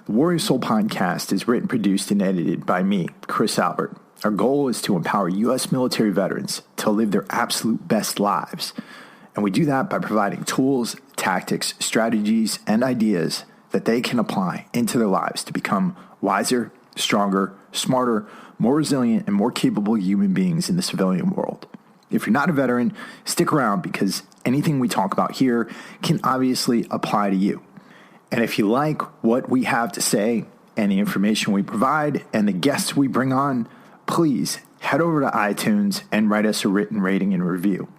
The Warrior Soul podcast is written, produced, and edited by me, Chris Albert. Our goal is to empower U.S. military veterans to live their absolute best lives. And we do that by providing tools, tactics, strategies, and ideas that they can apply into their lives to become wiser, stronger, smarter, more resilient, and more capable human beings in the civilian world. If you're not a veteran, stick around because anything we talk about here can obviously apply to you. And if you like what we have to say and the information we provide and the guests we bring on, please head over to iTunes and write us a written rating and review.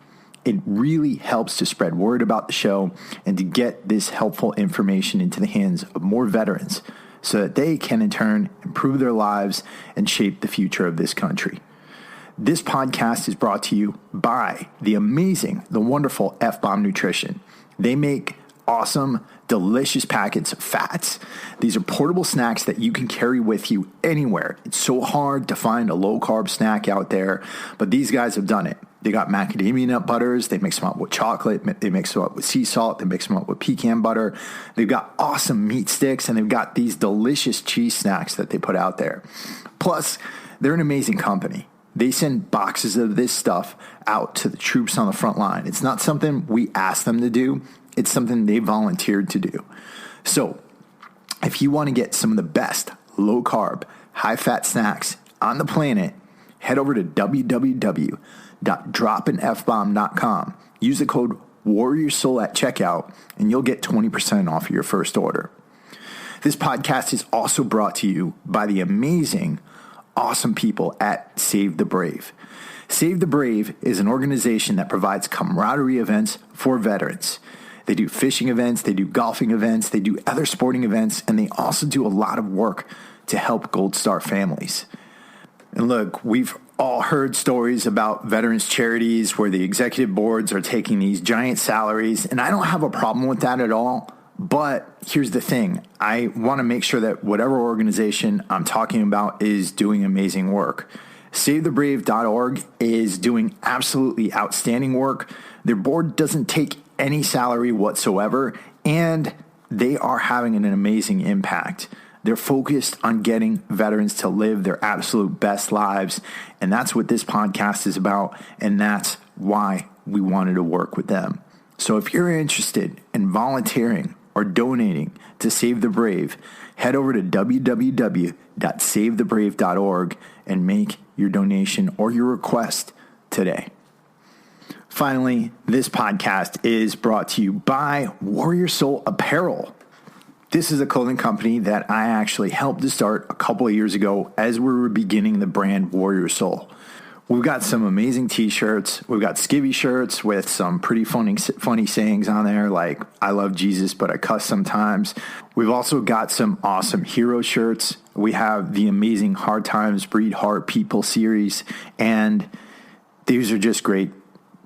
It really helps to spread word about the show and to get this helpful information into the hands of more veterans so that they can in turn improve their lives and shape the future of this country. This podcast is brought to you by the wonderful F-Bomb Nutrition. They make awesome, delicious packets of fats. These are portable snacks that you can carry with you anywhere. It's so hard to find a low-carb snack out there, but these guys have done it. They got macadamia nut butters. They mix them up with chocolate. They mix them up with sea salt. They mix them up with pecan butter. They've got awesome meat sticks, and they've got these delicious cheese snacks that they put out there. Plus, they're an amazing company. They send boxes of this stuff out to the troops on the front line. It's not something we ask them to do. It's something they volunteered to do. So if you want to get some of the best low-carb, high-fat snacks on the planet, head over to www.dropinfbomb.com. Use the code WarriorSoul at checkout, and you'll get 20% off your first order. This podcast is also brought to you by the amazing, awesome people at Save the Brave. Save the Brave is an organization that provides camaraderie events for veterans. They do fishing events, they do golfing events, they do other sporting events, and they also do a lot of work to help Gold Star families. And look, we've all heard stories about veterans charities where the executive boards are taking these giant salaries, and I don't have a problem with that at all. But here's the thing. I want to make sure that whatever organization I'm talking about is doing amazing work. SaveTheBrave.org is doing absolutely outstanding work. Their board doesn't take any salary whatsoever, and they are having an amazing impact. They're focused on getting veterans to live their absolute best lives, and that's what this podcast is about, and that's why we wanted to work with them. So if you're interested in volunteering or donating to Save the Brave, head over to www.savethebrave.org and make your donation or your request today. Finally, this podcast is brought to you by Warrior Soul Apparel. This is a clothing company that I actually helped to start a couple of years ago as we were beginning the brand Warrior Soul. We've got some amazing t-shirts. We've got skivvy shirts with some pretty funny sayings on there, like, I love Jesus, but I cuss sometimes. We've also got some awesome hero shirts. We have the amazing Hard Times Breed Heart People series, and these are just great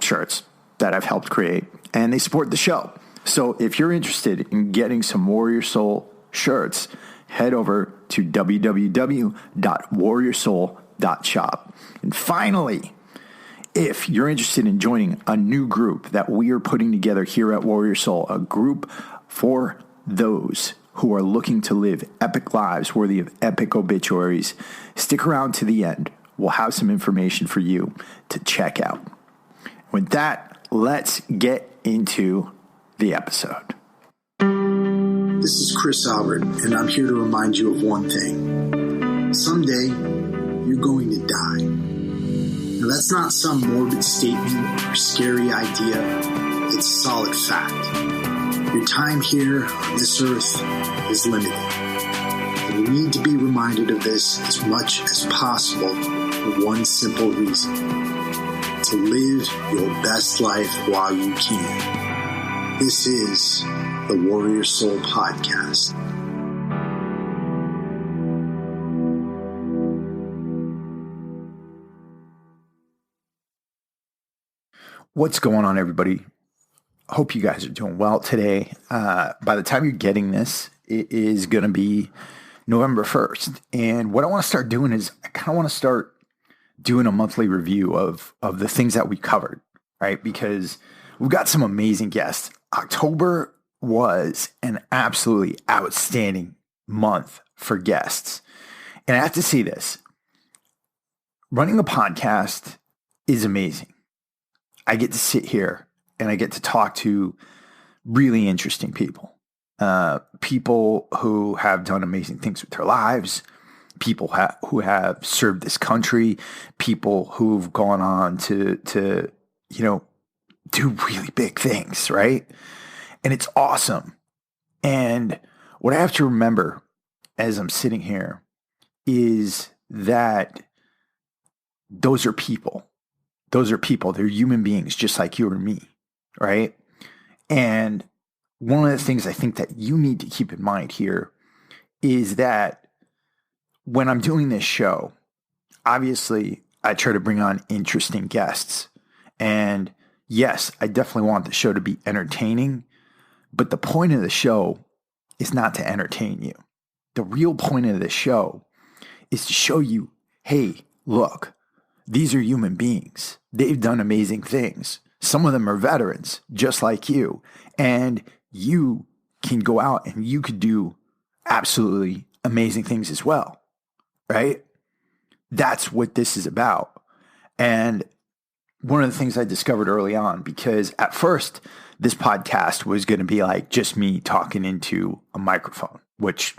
shirts that I've helped create, and they support the show. So if you're interested in getting some Warrior Soul shirts, head over to www.warriorsoul.shop. And finally, if you're interested in joining a new group that we are putting together here at Warrior Soul, a group for those who are looking to live epic lives worthy of epic obituaries, stick around to the end. We'll have some information for you to check out. With that, let's get into the episode. This is Chris Albert, and I'm here to remind you of one thing. Someday, you're going to die. Now, that's not some morbid statement or scary idea. It's solid fact. Your time here on this earth is limited. And you need to be reminded of this as much as possible for one simple reason: to live your best life while you can. This is the Warrior Soul Podcast. What's going on, everybody? Hope you guys are doing well today. By the time you're getting this, it is going to be November 1st. And what I want to start doing is I kind of want to start doing a monthly review of the things that we covered, right? Because we've got some amazing guests. October was an absolutely outstanding month for guests. And I have to say this, running a podcast is amazing. I get to sit here and I get to talk to really interesting people. People who have done amazing things with their lives, people who have served this country, people who've gone on to do really big things, right? And it's awesome. And what I have to remember as I'm sitting here is that those are people. Those are people. They're human beings just like you or me, right? And one of the things I think that you need to keep in mind here is that when I'm doing this show, obviously I try to bring on interesting guests. And yes, I definitely want the show to be entertaining, but the point of the show is not to entertain you. The real point of the show is to show you, hey, look, these are human beings. They've done amazing things. Some of them are veterans, just like you. And you can go out and you could do absolutely amazing things as well, right? That's what this is about. And one of the things I discovered early on, because at first this podcast was going to be like just me talking into a microphone, which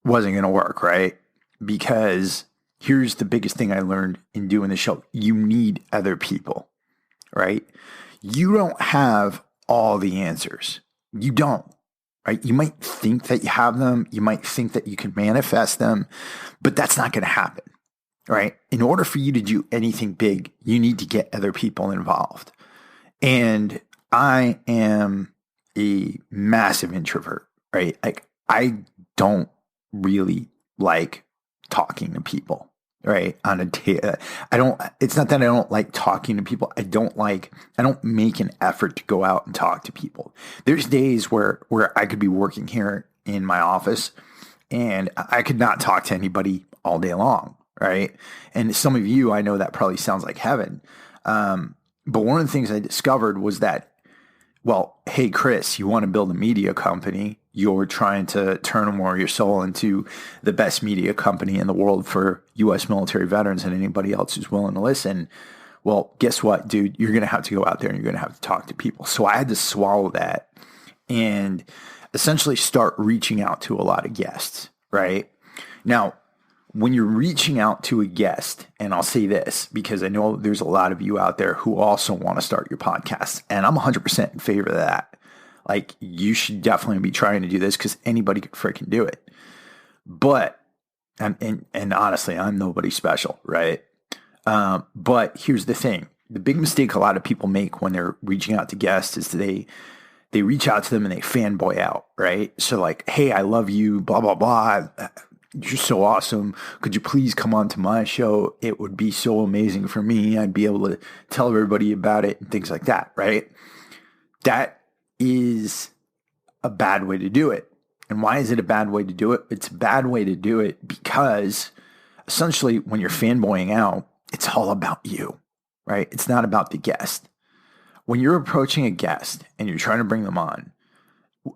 wasn't going to work, right? Because here's the biggest thing I learned in doing the show. You need other people, right? You don't have all the answers. You don't, right? You might think that you have them. You might think that you can manifest them, but that's not going to happen, right? In order for you to do anything big, you need to get other people involved. And I am a massive introvert, right? Like I don't really like talking to people, right? It's not that I don't like talking to people. I don't make an effort to go out and talk to people. There's days where I could be working here in my office and I could not talk to anybody all day long, right? And some of you, I know that probably sounds like heaven. But one of the things I discovered was that, well, hey, Chris, you want to build a media company. You're trying to turn more of your soul into the best media company in the world for U.S. military veterans and anybody else who's willing to listen. Well, guess what, dude? You're going to have to go out there and you're going to have to talk to people. So I had to swallow that and essentially start reaching out to a lot of guests, right? Now, when you're reaching out to a guest, and I'll say this because I know there's a lot of you out there who also want to start your podcast, and I'm 100% in favor of that. Like, you should definitely be trying to do this because anybody could freaking do it. But, and honestly, I'm nobody special, right? But here's the thing. The big mistake a lot of people make when they're reaching out to guests is they reach out to them and they fanboy out, right? So like, hey, I love you, blah, blah, blah. You're so awesome. Could you please come on to my show? It would be so amazing for me. I'd be able to tell everybody about it and things like that, right? That is a bad way to do it. And why is it a bad way to do it? It's a bad way to do it because essentially when you're fanboying out, it's all about you, right? It's not about the guest. When you're approaching a guest and you're trying to bring them on,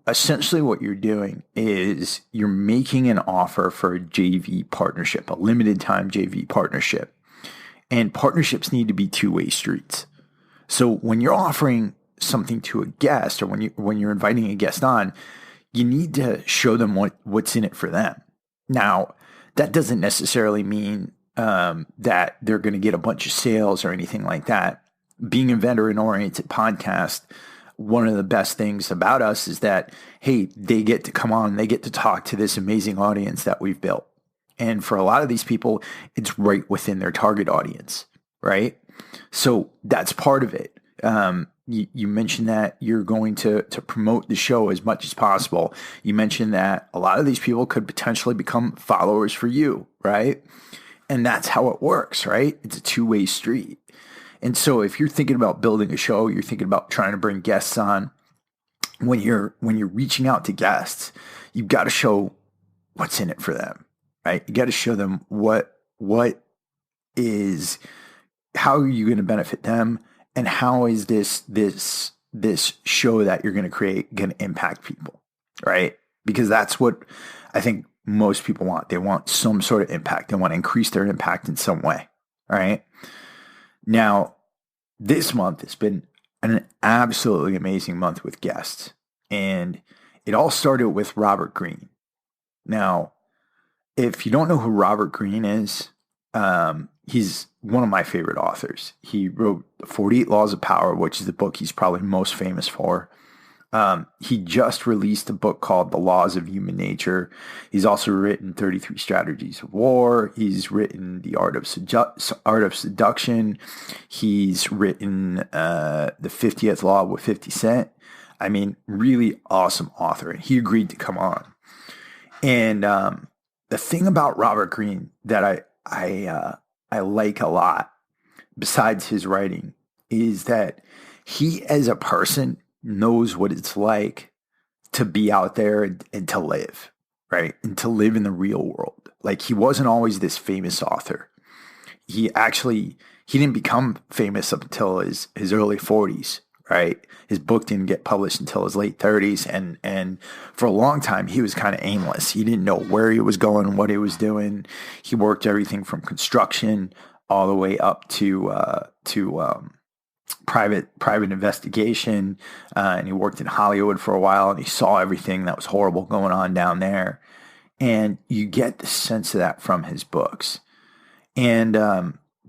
essentially what you're doing is you're making an offer for a JV partnership, a limited time JV partnership. And partnerships need to be two-way streets. So when you're offering something to a guest or when you're inviting a guest on, you need to show them what's in it for them. Now, that doesn't necessarily mean that they're going to get a bunch of sales or anything like that. Being a veteran-oriented podcast, one of the best things about us is that, hey, they get to come on, they get to talk to this amazing audience that we've built. And for a lot of these people, it's right within their target audience, right? So that's part of it. You mentioned that you're going to promote the show as much as possible. You mentioned that a lot of these people could potentially become followers for you, right? And that's how it works, right? It's a two-way street. And so if you're thinking about building a show, you're thinking about trying to bring guests on, when you're reaching out to guests, you've got to show what's in it for them, right? You got to show them how are you going to benefit them, and how is this show that you're going to create going to impact people, right? Because that's what I think most people want. They want some sort of impact. They want to increase their impact in some way. All right. Now, this month has been an absolutely amazing month with guests. And it all started with Robert Greene. Now, if you don't know who Robert Greene is, he's one of my favorite authors. He wrote 48 Laws of Power, which is the book he's probably most famous for. He just released a book called The Laws of Human Nature. He's also written 33 Strategies of War. He's written The Art of Seduction. He's written the 50th Law with 50 Cent. I mean, really awesome author. And he agreed to come on. And the thing about Robert Greene that I like a lot, besides his writing, is that he, as a person, knows what it's like to be out there and to live, right? And to live in the real world. Like, he wasn't always this famous author. He didn't become famous up until his early 40s, right? His book didn't get published until his late 30s. And for a long time, he was kind of aimless. He didn't know where he was going, what he was doing. He worked everything from construction all the way up to private investigation, and he worked in Hollywood for a while, and he saw everything that was horrible going on down there. And you get the sense of that from his books. And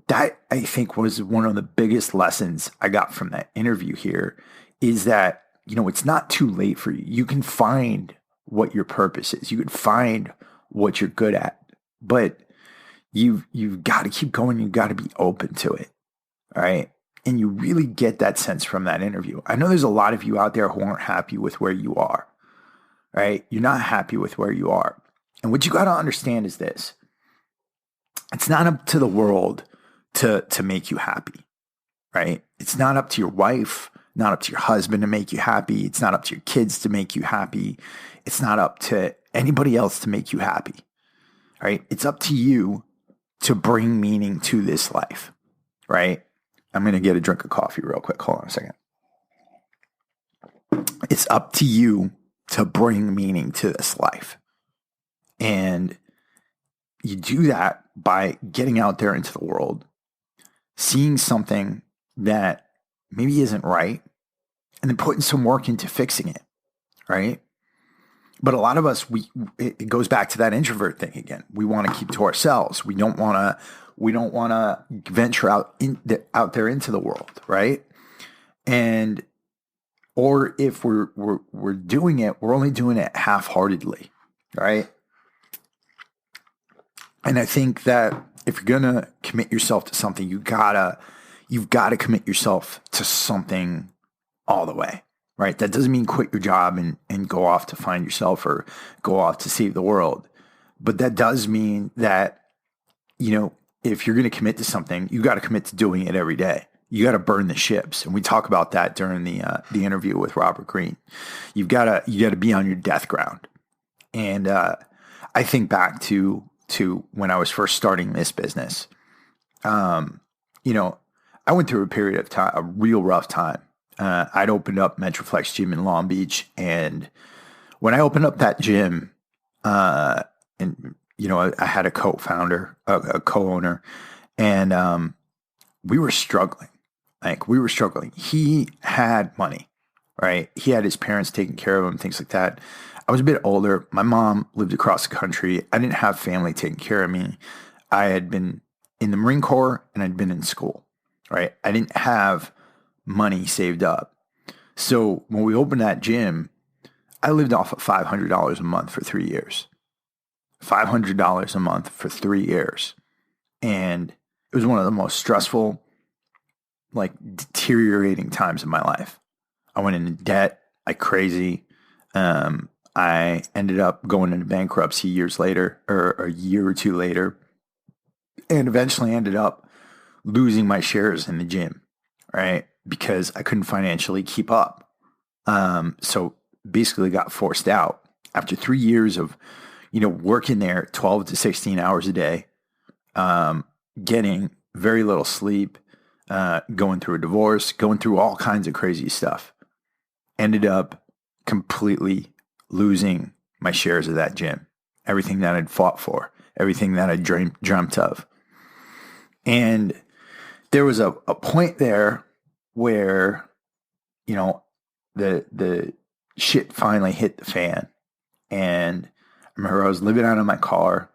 that, I think, was one of the biggest lessons I got from that interview here, is that, it's not too late for you. You can find what your purpose is. You can find what you're good at, but you've got to keep going. You've got to be open to it. All right. And you really get that sense from that interview. I know there's a lot of you out there who aren't happy with where you are, right? You're not happy with where you are. And what you got to understand is this. It's not up to the world to make you happy, right? It's not up to your wife, not up to your husband to make you happy. It's not up to your kids to make you happy. It's not up to anybody else to make you happy, right? It's up to you to bring meaning to this life, right? I'm going to get a drink of coffee real quick. Hold on a second. It's up to you to bring meaning to this life. And you do that by getting out there into the world, seeing something that maybe isn't right, and then putting some work into fixing it, right? But a lot of us, it goes back to that introvert thing again. We want to keep to ourselves. We don't want to venture out there into the world, right? And or if we're doing it, we're only doing it half-heartedly, right? And I think that if you're gonna commit yourself to something, you've gotta commit yourself to something all the way, right? That doesn't mean quit your job and go off to find yourself or go off to save the world, but that does mean that if you're going to commit to something, you got to commit to doing it every day. You got to burn the ships. And we talk about that during the interview with Robert Greene. You got to be on your death ground. And I think back to when I was first starting this business. I went through a period of time, a real rough time. I'd opened up Metroflex Gym in Long Beach. And when I opened up that gym, I had a co-founder, a co-owner, and we were struggling. He had money, right? He had his parents taking care of him, things like that. I was a bit older. My mom lived across the country. I didn't have family taking care of me. I had been in the Marine Corps and I'd been in school, right? I didn't have money saved up. So when we opened that gym, I lived off of $500 a month for 3 years. $500 a month for 3 years. And it was one of the most stressful, deteriorating times of my life. I went into debt like crazy. I ended up going into bankruptcy years later, or a year or two later, and eventually ended up losing my shares in the gym, right? Because I couldn't financially keep up. So basically got forced out after 3 years of working there 12 to 16 hours a day, getting very little sleep, going through a divorce, going through all kinds of crazy stuff. Ended up completely losing my shares of that gym. everything that I'd fought for, everything that I dreamt of. And there was a point there where, you know, the shit finally hit the fan. And I remember I was living out of my car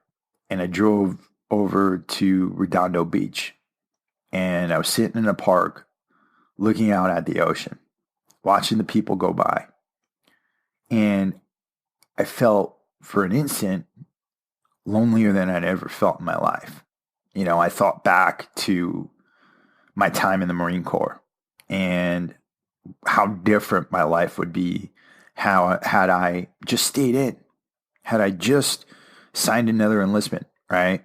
and I drove over to Redondo Beach. And I was sitting in a park looking out at the ocean, watching the people go by. And I felt for an instant lonelier than I'd ever felt in my life. You know, I thought back to my time in the Marine Corps and how different my life would be had I just stayed in, had I just signed another enlistment, right?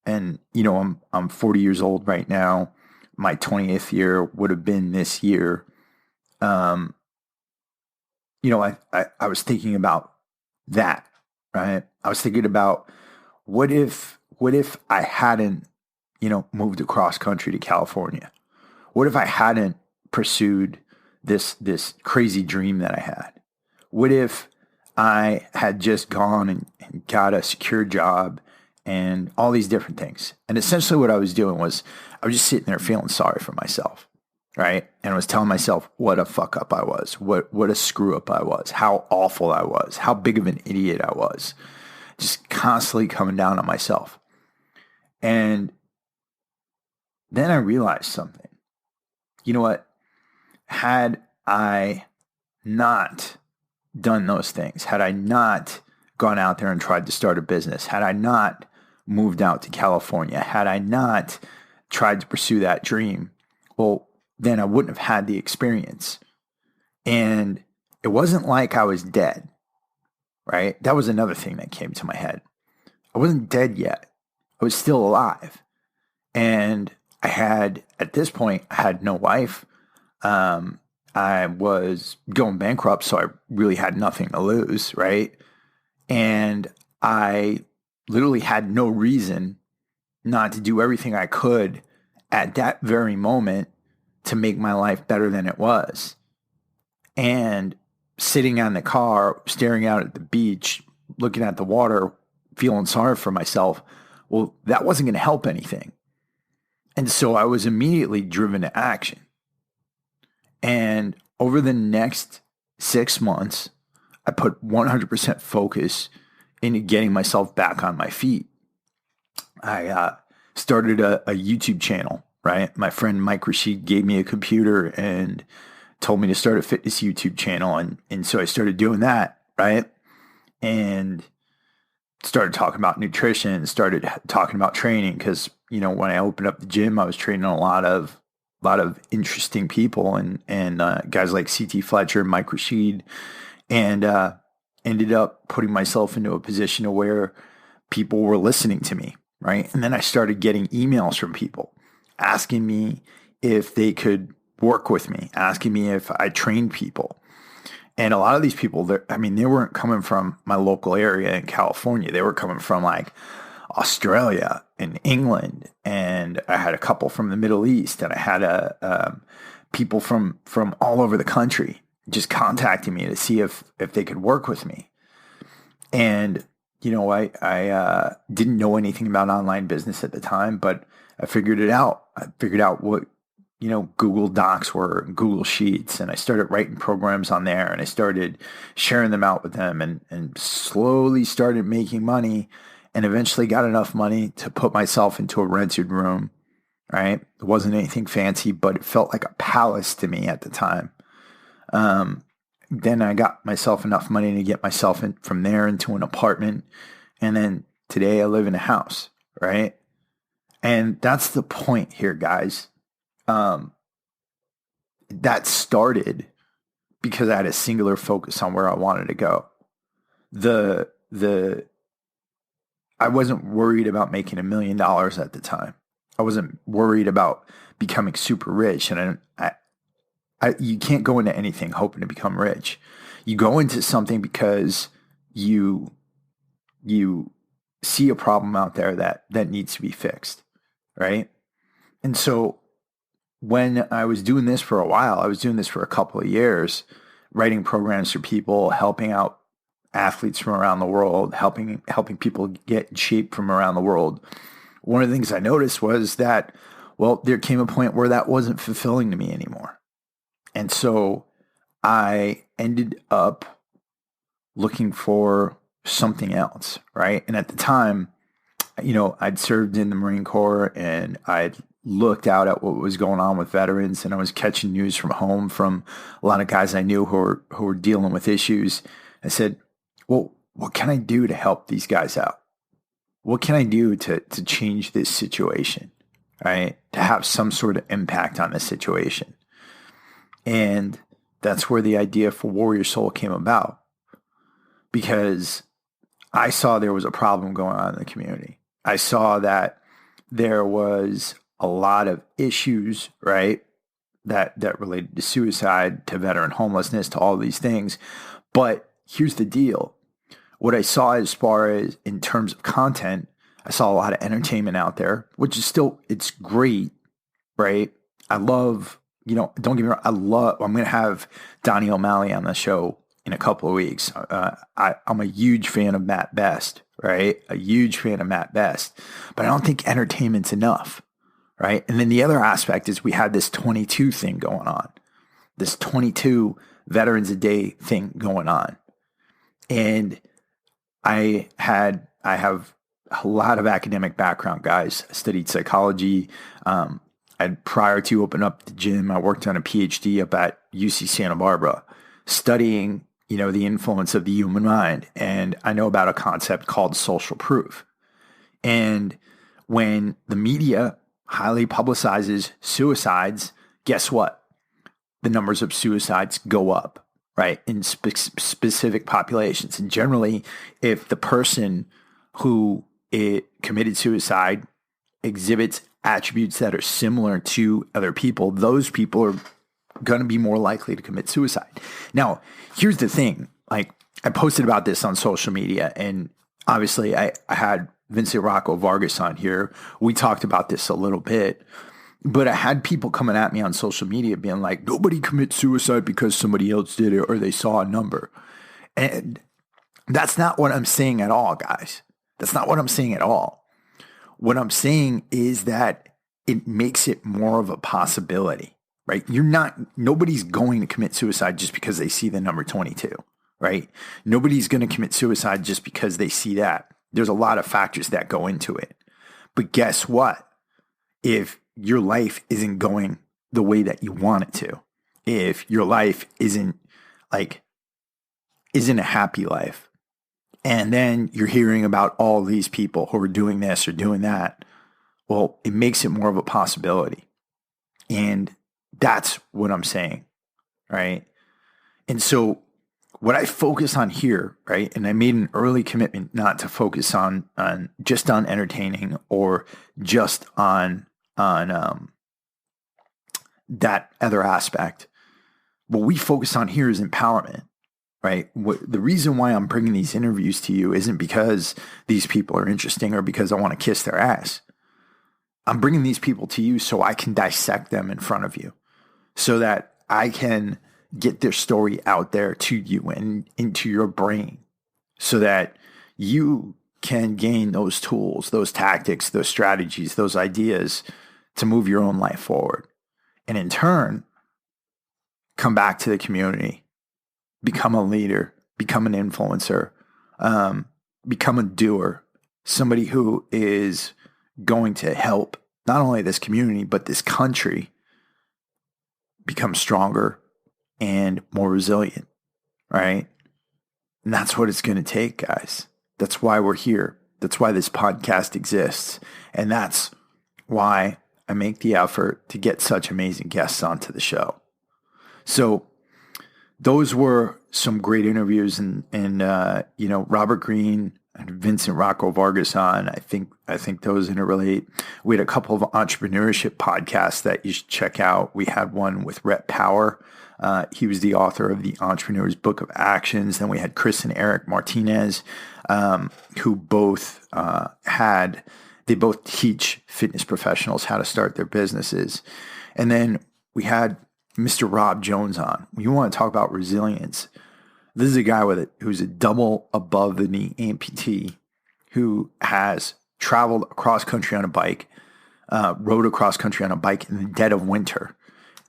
And, you know, I'm 40 years old right now. My 20th year would have been this year. You know, I was thinking about that, right? I was thinking about what if I hadn't, you know, moved across country to California? What if I hadn't pursued this crazy dream that I had? What if I had just gone and got a secure job and all these different things? And essentially what I was doing was I was just sitting there feeling sorry for myself, right? And I was telling myself what a fuck up I was, what a screw up I was, how awful I was, how big of an idiot I was, just constantly coming down on myself. And then I realized something. You know what? Had I not done those things, had I not gone out there and tried to start a business, had I not moved out to California, had I not tried to pursue that dream, well, then I wouldn't have had the experience. And it wasn't like I was dead, right? That was another thing that came to my head. I wasn't dead yet. I was still alive. And I had, at this point, I had no wife. I was going bankrupt, so I really had nothing to lose, right? And I literally had no reason not to do everything I could at that very moment to make my life better than it was. And sitting on the car, staring out at the beach, looking at the water, feeling sorry for myself, well, that wasn't going to help anything. And so I was immediately driven to action. And over the next 6 months, I put 100% focus into getting myself back on my feet. I started a YouTube channel, right? My friend Mike Rashid gave me a computer and told me to start a fitness YouTube channel. And so I started doing that, right? And started talking about nutrition, started talking about training, because, you know, when I opened up the gym, I was training a lot of interesting people and guys like C.T. Fletcher, Mike Rashid, and ended up putting myself into a position where people were listening to me, right? And then I started getting emails from people asking me if they could work with me, asking me if I trained people. And a lot of these people, they weren't coming from my local area in California. They were coming from like Australia and England. And I had a couple from the Middle East, and I had people from all over the country just contacting me to see if they could work with me. And, you know, I didn't know anything about online business at the time, but I figured it out. I figured out what, you know, Google Docs were, Google Sheets, and I started writing programs on there, and I started sharing them out with them, and slowly started making money, and eventually got enough money to put myself into a rented room, right? It wasn't anything fancy, but it felt like a palace to me at the time. Then I got myself enough money to get myself from there into an apartment, and then today I live in a house, right? And that's the point here, guys. That started because I had a singular focus on where I wanted to go. I wasn't worried about making $1 million at the time. I wasn't worried about becoming super rich. And you can't go into anything hoping to become rich. You go into something because you see a problem out there that needs to be fixed, right? And so when I was doing this for a while, I was doing this for a couple of years, writing programs for people, helping out athletes from around the world, helping people get in shape from around the world. One of the things I noticed was that, well, there came a point where that wasn't fulfilling to me anymore. And so I ended up looking for something else, right? And at the time, I'd served in the Marine Corps, and I'd looked out at what was going on with veterans, and I was catching news from home from a lot of guys I knew who were dealing with issues. I said, well, what can I do to help these guys out? What can I do to change this situation, right? To have some sort of impact on this situation. And that's where the idea for Warrior Soul came about, because I saw there was a problem going on in the community. I saw that there was a lot of issues, right, that related to suicide, to veteran homelessness, to all these things. But here's the deal. What I saw as far as in terms of content, I saw a lot of entertainment out there, which is still, it's great, right? I love, don't get me wrong, I'm going to have Donnie O'Malley on the show in a couple of weeks. I'm a huge fan of Matt Best, right? A huge fan of Matt Best. But I don't think entertainment's enough, right? And then the other aspect is we had this 22 thing going on, this 22 Veterans a Day thing going on. And I have a lot of academic background, guys. I studied psychology. Prior to opening up the gym, I worked on a PhD up at UC Santa Barbara, studying, the influence of the human mind. And I know about a concept called social proof. And when the media highly publicizes suicides, guess what? The numbers of suicides go up. Right, in specific populations. And generally, if the person who committed suicide exhibits attributes that are similar to other people, those people are going to be more likely to commit suicide. Now, here's the thing. Like, I posted about this on social media, and obviously I had Vincent, Rocco, Vargas on here. We talked about this a little bit. But I had people coming at me on social media being like, nobody commits suicide because somebody else did it or they saw a number. And that's not what I'm saying at all, guys. That's not what I'm saying at all. What I'm saying is that it makes it more of a possibility, right? Nobody's going to commit suicide just because they see the number 22, right? Nobody's going to commit suicide just because they see that. There's a lot of factors that go into it. But guess what? If your life isn't going the way that you want it to, if your life isn't a happy life, and then you're hearing about all these people who are doing this or doing that, well, it makes it more of a possibility. And that's what I'm saying, right? And so what I focus on here, right, and I made an early commitment not to focus on just on entertaining or just on that other aspect. What we focus on here is empowerment, right? The reason why I'm bringing these interviews to you isn't because these people are interesting or because I want to kiss their ass. I'm bringing these people to you so I can dissect them in front of you, so that I can get their story out there to you and into your brain, so that you can gain those tools, those tactics, those strategies, those ideas to move your own life forward. And in turn, come back to the community, become a leader, become an influencer, become a doer, somebody who is going to help not only this community, but this country become stronger and more resilient, right? And that's what it's going to take, guys. That's why we're here. That's why this podcast exists. And that's why I make the effort to get such amazing guests onto the show. So those were some great interviews, and Robert Greene and Vincent, Rocco, Vargas on. I think those interrelate. We had a couple of entrepreneurship podcasts that you should check out. We had one with Rhett Power. He was the author of the Entrepreneur's Book of Actions. Then we had Chris and Eric Martinez, who both they both teach fitness professionals how to start their businesses. And then we had Mr. Rob Jones on. You want to talk about resilience. This is a guy who's a double above the knee amputee who has traveled across country on a bike, rode across country on a bike in the dead of winter,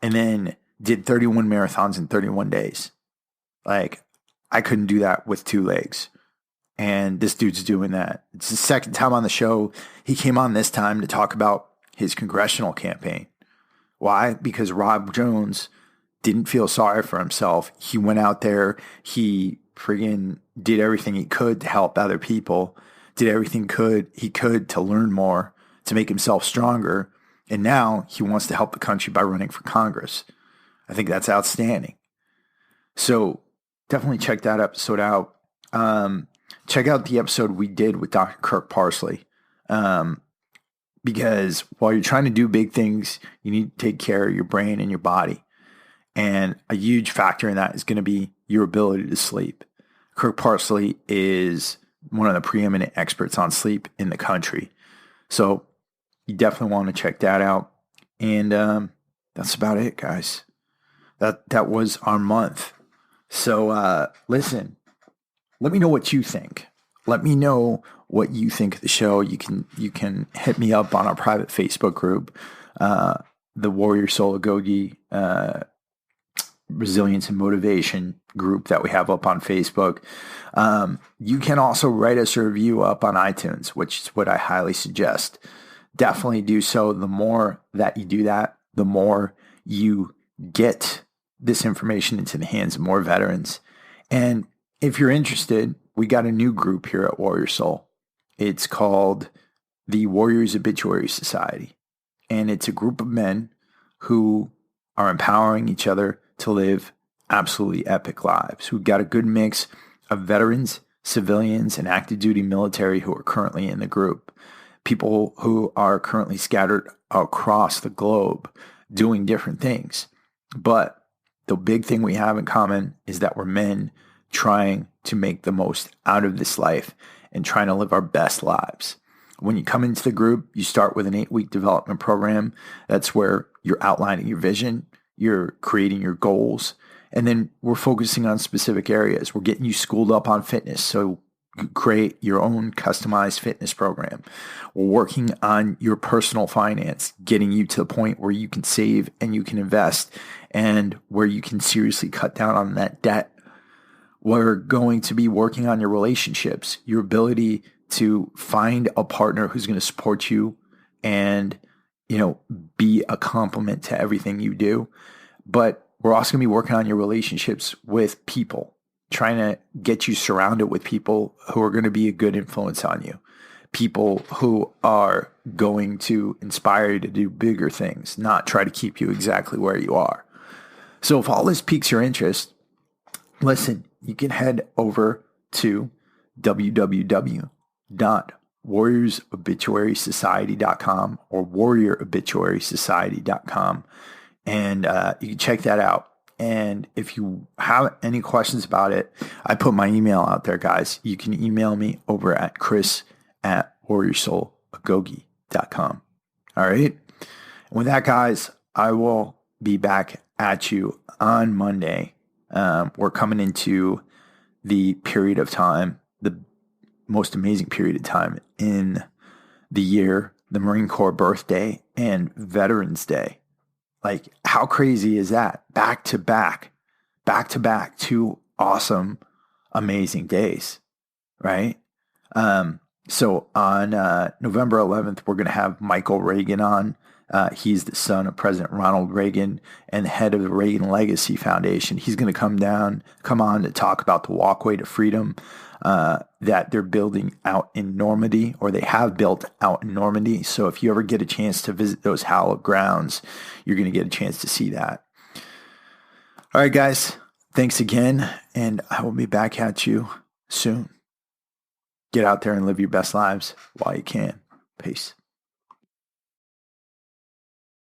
and then did 31 marathons in 31 days. Like, I couldn't do that with 2 legs. And this dude's doing that. It's the second time on the show. He came on this time to talk about his congressional campaign. Why? Because Rob Jones didn't feel sorry for himself. He went out there. He friggin' did everything he could to help other people. Did everything he could to learn more, to make himself stronger. And now he wants to help the country by running for Congress. I think that's outstanding. So definitely check that episode out. Check out the episode we did with Dr. Kirk Parsley. Because while you're trying to do big things, you need to take care of your brain and your body. And a huge factor in that is going to be your ability to sleep. Kirk Parsley is one of the preeminent experts on sleep in the country. So you definitely want to check that out. And that's about it, guys. That was our month. So listen, let me know what you think. Let me know what you think of the show. You can hit me up on our private Facebook group, the Warrior Soul Agogi Resilience and Motivation group that we have up on Facebook. You can also write us a review up on iTunes, which is what I highly suggest. Definitely do so. The more that you do that, the more you get this information into the hands of more veterans. And if you're interested, we got a new group here at Warrior Soul. It's called the Warriors Obituary Society. And it's a group of men who are empowering each other to live absolutely epic lives, who got a good mix of veterans, civilians, and active duty military who are currently in the group. People who are currently scattered across the globe doing different things. But the big thing we have in common is that we're men trying to make the most out of this life and trying to live our best lives. When you come into the group, you start with an 8-week development program. That's where you're outlining your vision, you're creating your goals, and then we're focusing on specific areas. We're getting you schooled up on fitness, so you create your own customized fitness program. We're working on your personal finance, getting you to the point where you can save and you can invest and where you can seriously cut down on that debt. We're going to be working on your relationships, your ability to find a partner who's going to support you and, be a complement to everything you do. But we're also going to be working on your relationships with people, trying to get you surrounded with people who are going to be a good influence on you, people who are going to inspire you to do bigger things, not try to keep you exactly where you are. So if all this piques your interest, listen, you can head over to www.warriorsobituarysociety.com or warriorobituarysociety.com, and you can check that out. And if you have any questions about it, I put my email out there, guys. You can email me over at chris@warriorsoulagogi.com. All right? And with that, guys, I will be back at you on Monday. We're coming into the period of time, the most amazing period of time in the year, the Marine Corps birthday and Veterans Day. Like, how crazy is that? Back to back, 2 awesome, amazing days, right? So on November 11th, we're going to have Michael Reagan on. He's the son of President Ronald Reagan and the head of the Reagan Legacy Foundation. He's going to come on to talk about the walkway to freedom that they're building out in Normandy, or they have built out in Normandy. So if you ever get a chance to visit those hallowed grounds, you're going to get a chance to see that. All right, guys, thanks again, and I will be back at you soon. Get out there and live your best lives while you can. Peace.